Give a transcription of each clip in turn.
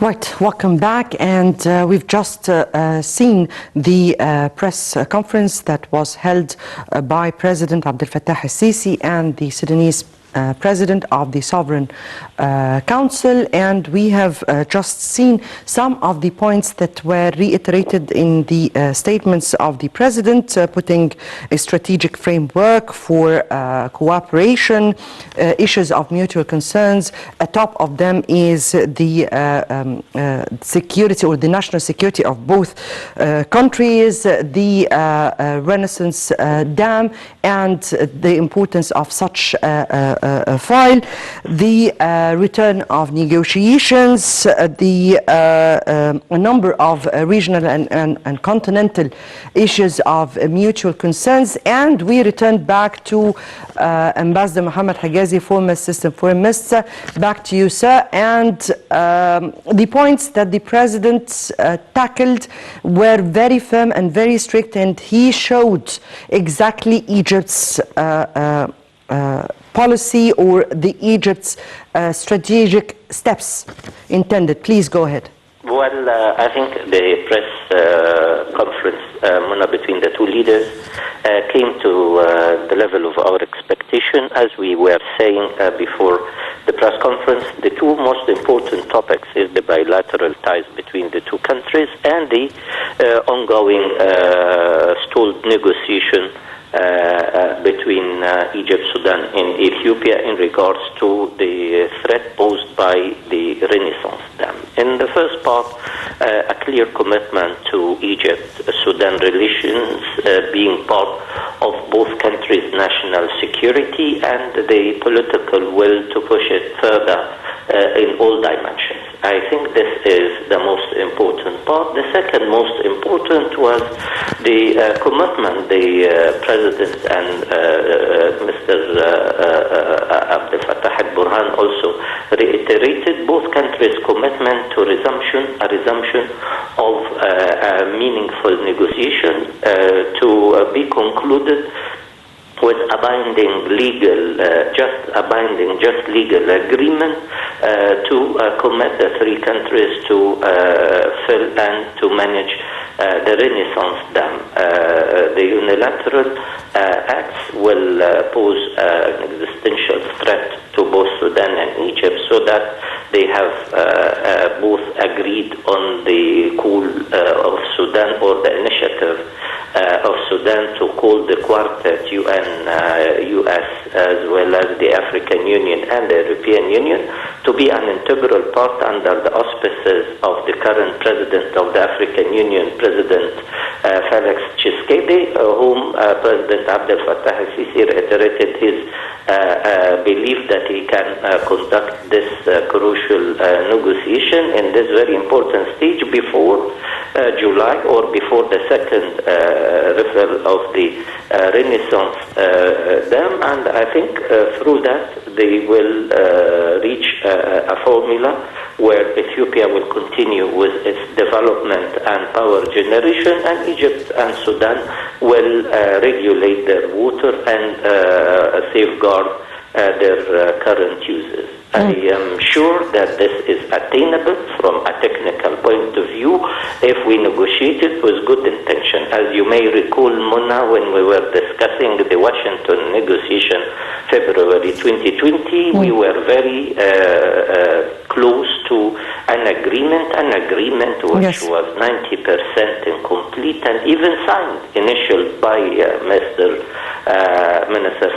Right, welcome back. And we've just seen the press conference that was held by President Abdel Fattah al-Sisi and the Sudanese President of the Sovereign Council, and we have just seen some of the points that were reiterated in the statements of the President, putting a strategic framework for cooperation, issues of mutual concerns. Atop of them is the security or the national security of both countries, the Renaissance Dam, and the importance of such a file, the return of negotiations, a number of regional and continental issues of mutual concerns, and we returned back to Ambassador Mohamed Hegazy, former Assistant Foreign Minister. Back to you, sir. And the points that the President tackled were very firm and very strict, and he showed exactly Egypt's policy or the Egypt's strategic steps intended. Please go ahead. Well, I think the press conference, Mona, between the two leaders came to the level of our expectation. As we were saying before the press conference, the two most important topics is the bilateral ties between the two countries and the ongoing stalled negotiation between Egypt, Sudan, and Ethiopia in regards to the threat posed by the Renaissance Dam. In the first part, a clear commitment to Egypt-Sudan relations being part of both countries' national security and the political will to push it further in all dimensions. I think this is the most important part. The second most important was the commitment the President and Mr. Abdel Fattah al-Burhan also reiterated both countries' commitment to a resumption of meaningful negotiation to be concluded with a binding legal agreement to commit the three countries to fill and to manage the Renaissance Dam. The unilateral acts will pose an existential threat to both Sudan and Egypt, so that they have both agreed on the call of Sudan, or the initiative of Sudan to call the Quartet, UN, US, as well as the African Union and the European Union, to be an integral part under the auspices of the current President of the African Union, President Felix Tshisekedi, whom President Abdel Fattah al-Sisi reiterated his belief that he can conduct this crucial negotiation in this very important stage before July, or before the second referral of the Renaissance Dam. And I think through that they will reach a formula where Ethiopia will continue with its development and power generation, and Egypt and Sudan will regulate their water and safeguard their current uses. I am sure that this is attainable from a technical point of view if we negotiate it with good intention. As you may recall, Mona, when we were discussing the Washington negotiation February 2020, we were very close to an agreement which was 90% incomplete and even signed initially by Minister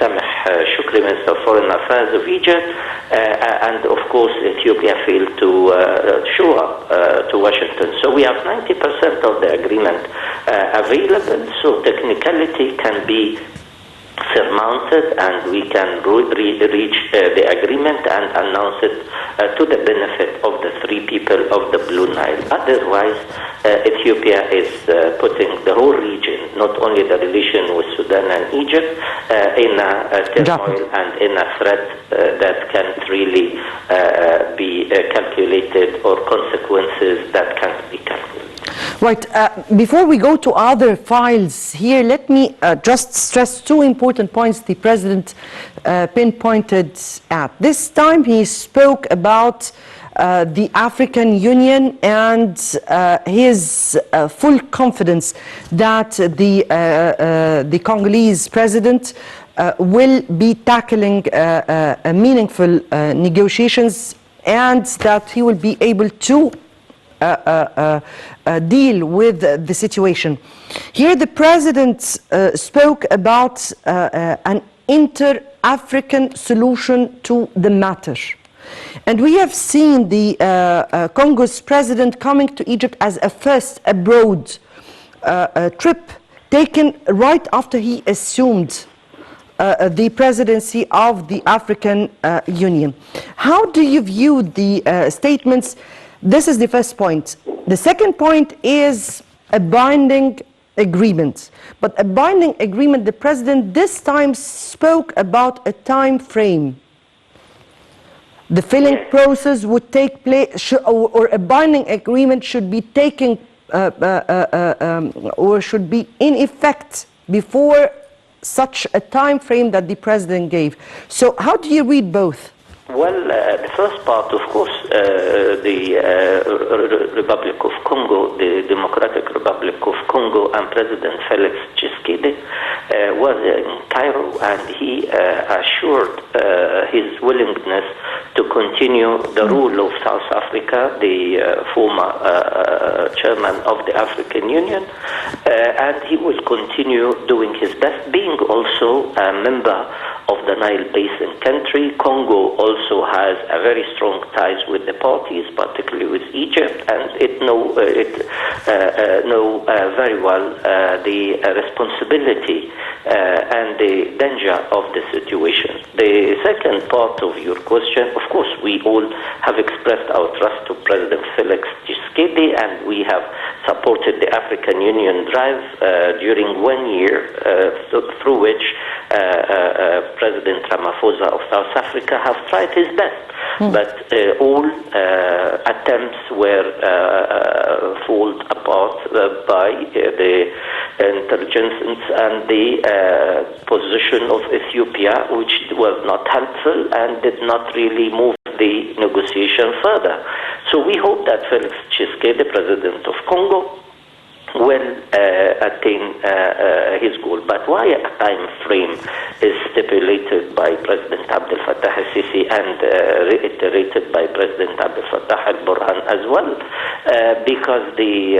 Sameh Shukri, Minister of Foreign Affairs of Egypt, and of course Ethiopia failed to show up to Washington. So we have 90% of the agreement available, so technicality can be surmounted, and we can reach the agreement and announce it to the benefit of the three people of the Blue Nile. Otherwise, Ethiopia is putting the whole region, not only the relation with Sudan and Egypt, in a turmoil and in a threat that can't really be calculated, or consequences that can't be calculated. Right. Before we go to other files here, let me just stress two important points the President pinpointed at. This time he spoke about the African Union and his full confidence that the Congolese President will be tackling meaningful negotiations, and that he will be able to deal with the situation. Here the President spoke about an inter-African solution to the matter. And we have seen the Congo's President coming to Egypt as a first abroad trip taken right after he assumed the presidency of the African Union. How do you view the statements? This is the first point. The second point is a binding agreement. But a binding agreement, the President this time spoke about a time frame. The filling process would take place, or a binding agreement should be taking, or should be in effect before such a time frame that the President gave. So how do you read both? Well, the first part, of course, the Republic of Congo, the Democratic Republic of Congo, and President Felix Tshisekedi was in Cairo, and he assured his willingness to continue the rule of South Africa, the former chairman of the African Union, and he will continue doing his best, being also a member of the Nile Basin country. Congo also has a very strong ties with the parties, particularly with Egypt, and it know very well the responsibility and the danger of the situation. The second part of your question, of course, we all have expressed our trust to President Felix Tshisekedi, and we have supported the African Union drive during 1 year, through which President Ramaphosa of South Africa have tried his best. But all attempts were fallen apart by the intelligence and the position of Ethiopia, which was not helpful and did not really move the negotiation further. So we hope that Felix Tshisekedi, the President of Congo, will attain his goal. But why a time frame is stipulated by President Abdel Fattah al-Sisi and reiterated by President Abdel Fattah al-Burhan as well? Because the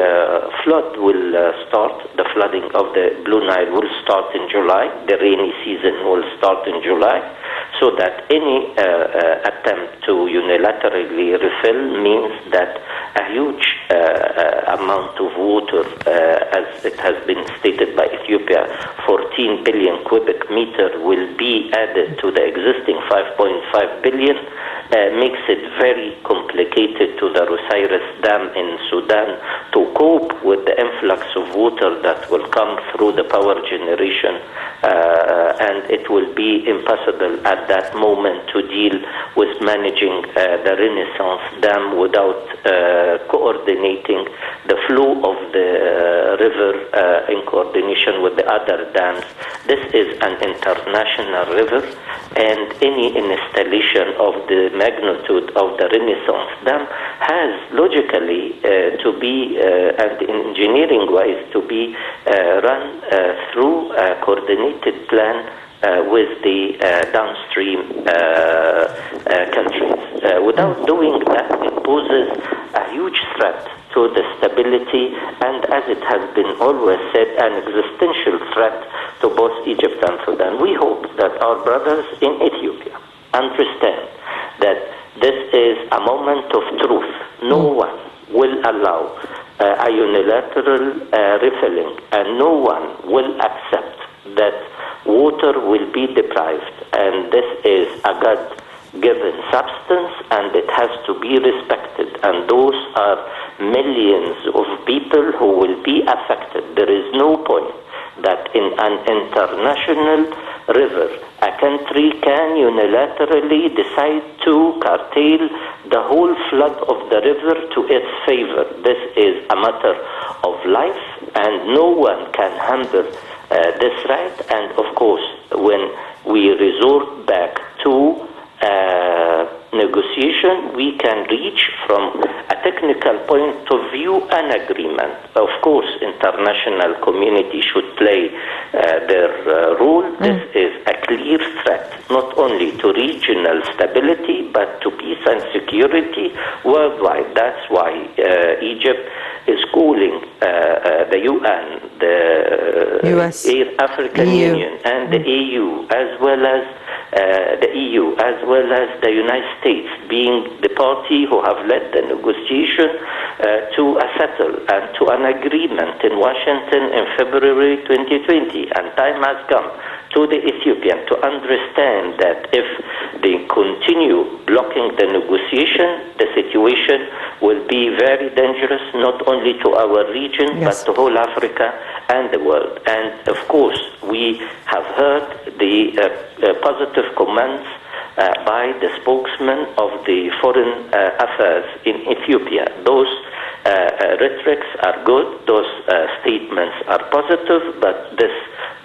flood will start, the flooding of the Blue Nile will start in July, the rainy season will start in July, so that any attempt to unilaterally refill means that a huge amount of water, as it has been stated by Ethiopia, 14 billion cubic meter will be added to the existing 5.5 billion, makes it very complicated to the Osiris Dam in Sudan to cope with the influx of water that will come through the power generation, and it will be impossible at that moment to deal with managing the Renaissance Dam without coordinating the flow of the river in coordination with the other dams. This is an international river, and any installation of the magnitude of the Renaissance Dam has logically to be, and engineering-wise, to be run through a coordinated plan with the downstream countries. Without doing that, it poses a huge threat to the stability, and as it has been always said, an existential threat to both Egypt and Sudan. We hope that our brothers in Ethiopia understand that this is a moment of truth. No one will allow a unilateral refilling, and no one will accept that water will be deprived, and this is a God-given substance, and it has to be respected, and those are millions of people who will be affected. There is no point that in an international river, a country can unilaterally decide to curtail the whole flood of the river to its favor. This is a matter of life, and no one can handle this right. And of course, when we resort back to negotiation, we can reach from a technical point of view an agreement. Of course, international community should play their role. This is a clear threat, not only to regional stability, but to peace and security worldwide. That's why Egypt is calling the UN, the US, African EU. Union, and the EU, as well as the EU, as well as the United States, being the party who have led the negotiation to settle and to an agreement in Washington in February 2020. And time has come to the Ethiopian to understand that if they continue blocking the negotiation, the situation will be very dangerous, not only to our region, but to whole Africa and the world. And of course, we have heard the positive comments by the spokesman of the Foreign Affairs in Ethiopia. Those rhetorics are good, those statements are positive, but this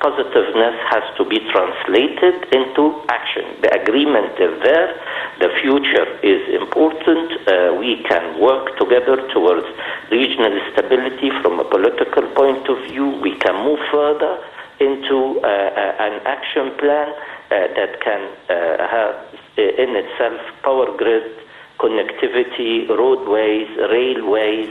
positiveness has to be translated into action. The agreement is there, the future is important, we can work together towards regional stability from a political point of view, we can move further into an action plan that can have in itself power grid, connectivity, roadways, railways,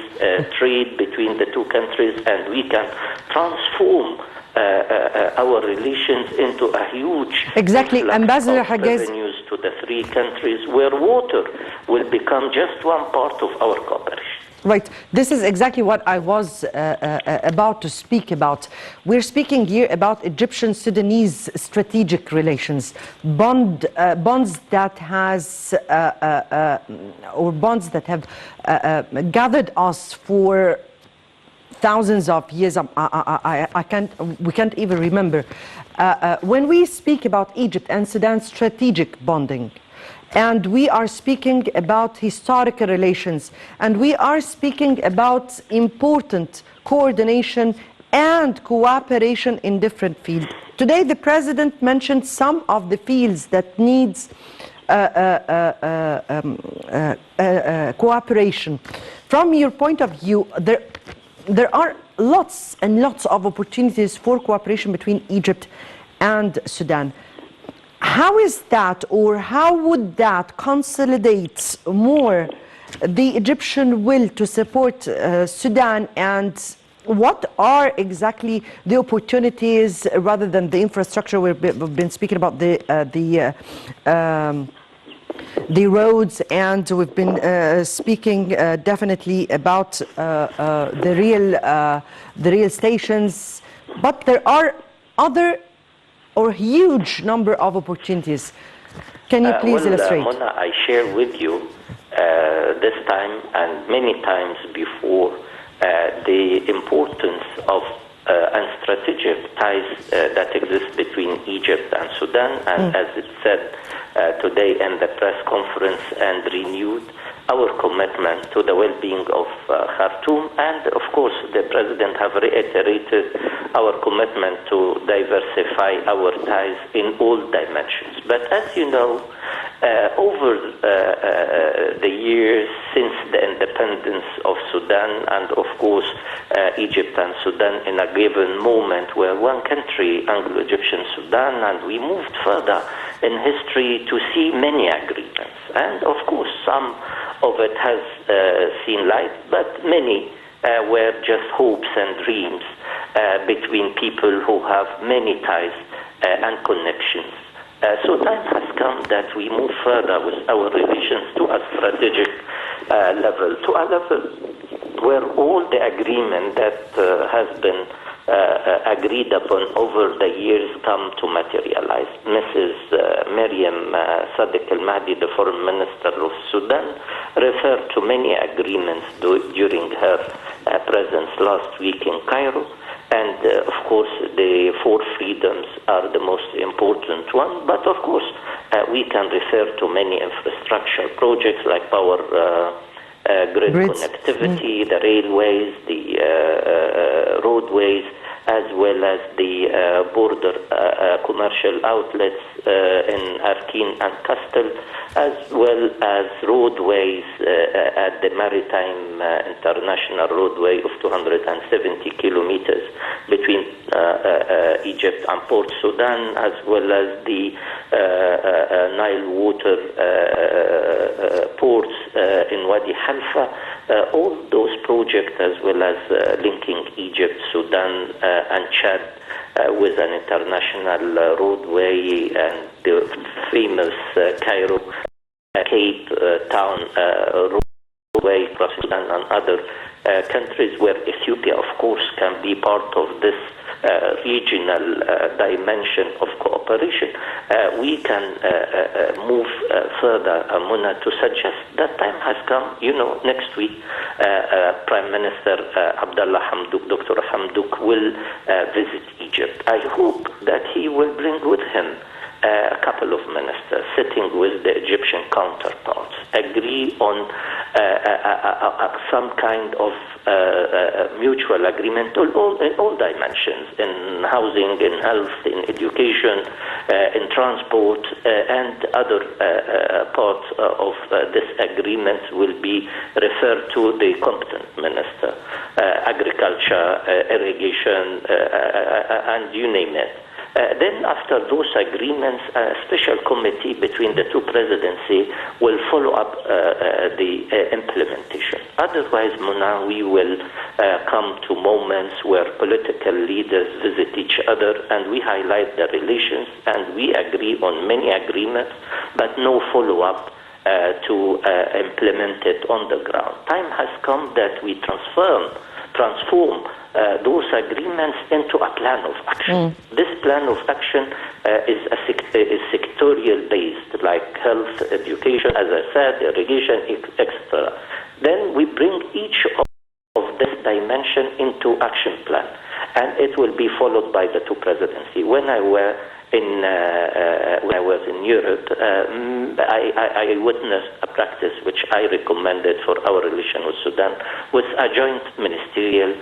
trade between the two countries, and we can transform our relations into a huge Ambassador Hegazy, revenues to the three countries, where water will become just one part of our cooperation. Right. This is exactly what I was about to speak about. We're speaking here about Egyptian-Sudanese strategic relations, bonds that have gathered us for thousands of years. We can't even remember. When we speak about Egypt and Sudan strategic bonding, and we are speaking about historical relations, and we are speaking about important coordination and cooperation in different fields. Today, the President mentioned some of the fields that needs cooperation. From your point of view, there are lots and lots of opportunities for cooperation between Egypt and Sudan. How is that, or how would that consolidate more the Egyptian will to support Sudan, and what are exactly the opportunities rather than the infrastructure? We've been speaking about the roads, and we've been speaking definitely about the real stations, but there are other or huge number of opportunities. Can you please illustrate? Mona, I share with you this time and many times before the importance of and strategic ties that exist between Egypt and Sudan, and as it said today in the press conference, and renewed our commitment to the well-being of Khartoum, and of course the President have reiterated our commitment to diversify our ties in all dimensions. But as you know, over the years since the independence of Sudan, and of course Egypt and Sudan in a given moment were one country, Anglo-Egyptian Sudan, and we moved further in history to see many agreements. And of course some of it has seen light, but many were just hopes and dreams between people who have many ties and connections. So time has come that we move further with our relations to a strategic level, to a level where all the agreement that has been agreed upon over the years come to materialize. Mrs. Miriam Sadiq al-Mahdi, the Foreign Minister of Sudan, referred to many agreements during her presence last week in Cairo. And of course, the four freedoms are the most important one. But of course, we can refer to many infrastructure projects like power grid connectivity, the railways, the roadways, as well as the border commercial outlets in Arkin and Kastel, as well as roadways at the Maritime International Roadway of 270 kilometers between Egypt and Port Sudan, as well as the Nile water ports in Wadi Halfa. All those projects, as well as linking Egypt, Sudan, and Chad with an international roadway and the famous Cairo Cape Town roadway across Sudan and other countries, where Ethiopia, of course, can be part of this regional dimension of cooperation. We can move further, Mona, to suggest that time has come. Next week, Prime Minister Abdullah Hamdouk, Dr. Hamdouk, will visit Egypt. I hope that he will bring with him a couple of ministers sitting with the Egyptian counterparts, agree on some kind of mutual agreement in all dimensions, in housing, in health, in education, in transport, and other parts of this agreement will be referred to the competent minister, agriculture, irrigation, and you name it. Then after those agreements, a special committee between the two presidencies will follow up the implementation. Otherwise, Mona, we will come to moments where political leaders visit each other and we highlight the relations and we agree on many agreements, but no follow-up to implement it on the ground. Time has come that we transform those agreements into a plan of action. This plan of action is sectorial based, like health, education, as I said, irrigation, etc. Then we bring each of this dimension into action plan, and it will be followed by the two presidencies. When I was in Europe, I witnessed a practice which I recommended for our relation with Sudan, was a joint ministerial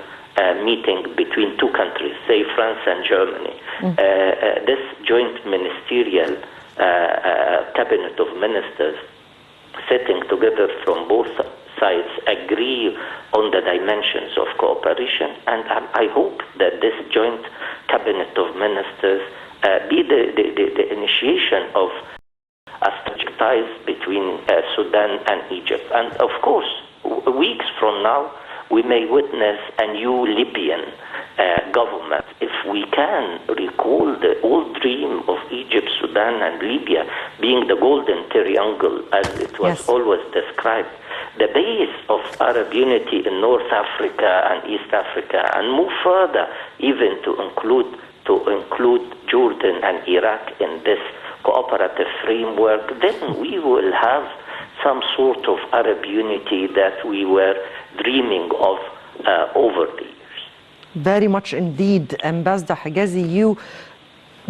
meeting between two countries, say France and Germany. This joint ministerial cabinet of ministers sitting together from both sides agree on the dimensions of cooperation, and I hope that this joint cabinet of ministers be the initiation of a strategic ties between Sudan and Egypt. And of course, weeks from now, we may witness a new Libyan government. If we can recall the old dream of Egypt, Sudan, and Libya being the golden triangle, as it was always described, the base of Arab unity in North Africa and East Africa, and move further even to include Jordan and Iraq in this cooperative framework, then we will have some sort of Arab unity that we were dreaming of over the years. Very much indeed. Ambassador Hegazy, you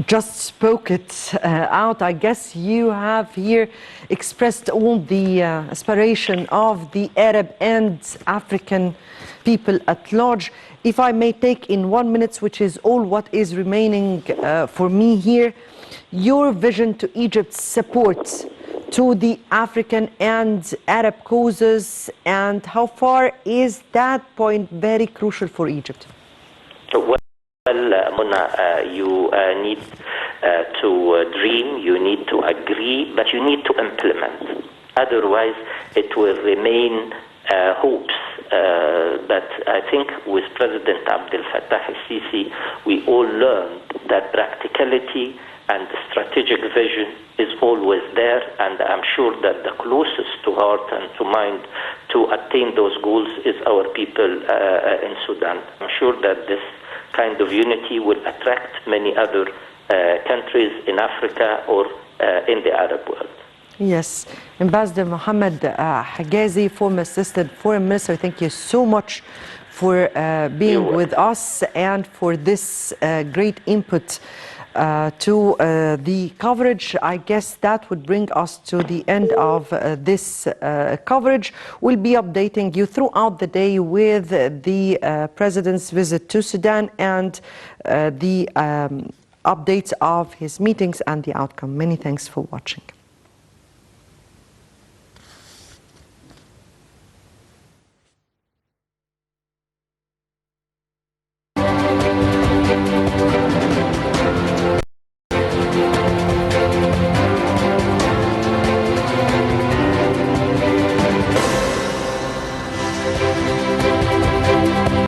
just spoke it out. I guess you have here expressed all the aspiration of the Arab and African people at large. If I may take in 1 minute, which is all what is remaining for me here, your vision to Egypt's support to the African and Arab causes, and how far is that point very crucial for Egypt? Well, Mona, you need to dream, you need to agree, but you need to implement. Otherwise, it will remain hopes. But I think with President Abdel Fattah al-Sisi, we all learned that practicality and strategic vision is always there, and I'm sure that the closest to heart and to mind to attain those goals is our people in Sudan. I'm sure that this kind of unity will attract many other countries in Africa or in the Arab world. Yes. Ambassador Mohamed Hegazy, former Assistant Foreign Minister, thank you so much for being with us and for this great input to the coverage. I guess that would bring us to the end of this coverage. We'll be updating you throughout the day with the President's visit to Sudan and the updates of his meetings and the outcome. Many thanks for watching.